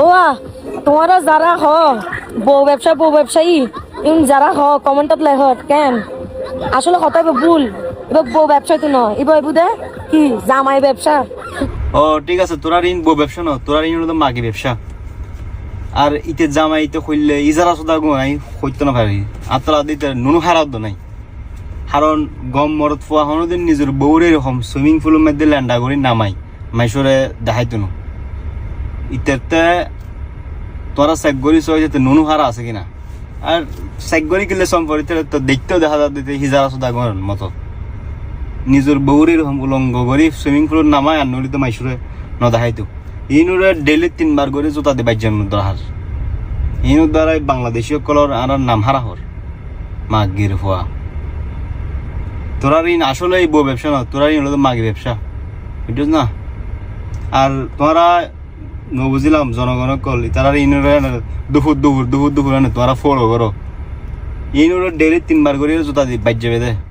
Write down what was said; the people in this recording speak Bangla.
ওয়া তোমারা যারা বউ ব্যবসায়ী যারা কমেন্টত লেখ কেন আসলে কথা ভুল এবার বউ ব্যবসায়ী তো নয় এবার বুধে কি জামাই ব্যবসা। ও ঠিক আছে, তোরা ঋণ বউ ব্যবসা ন, তোরা ঋণ হলো মাগি ব্যবসা। আর ইতে জামাই তো খুললে ইজারা সুদা গোনাই হইতো না পারি আতলা দিতে নুনু হারাত নাই। কারণ গম মরত ফুয়া হনদিন নিজের বউরে এরকম সুইমিং পুলের মধ্যে ল্যান্ডা করে নামাই মাইসরে দেখাইতো না। ইতে তোরা চেক করিস যে নুনু হারা আছে কিনা। আর চেক করে কিনলে সম্পর্কে তো দেখতেও দেখা যাতে হিজারা সুদা গড়ের মতো নিজের বউরে এরকম উলঙ্গ করি সুইমিং পুলের নামায় আর নলিতে মাইসরে ন দেখাইতো। ইনুরে ডেইলি 3 বার করে জোতা দিয়ে বাইর জন্ম দরহার ইনুর দ্বারাই বাংলাদেশীয় কলর আর নাম হারা হর মাগির হওয়া। তোরা ঋণ আসলে এই বউ ব্যবসা না, তোরা ঋণ হলো মাগি ব্যবসা বুঝছিস না। আর তোমরা বুঝিলাম জনগণ কল তারা ইনুরে দুপুর তোমরা ফলো করো ইনুরে ডেইলি 3 বার করে জোতা দিয়ে বাইর যাবে দে।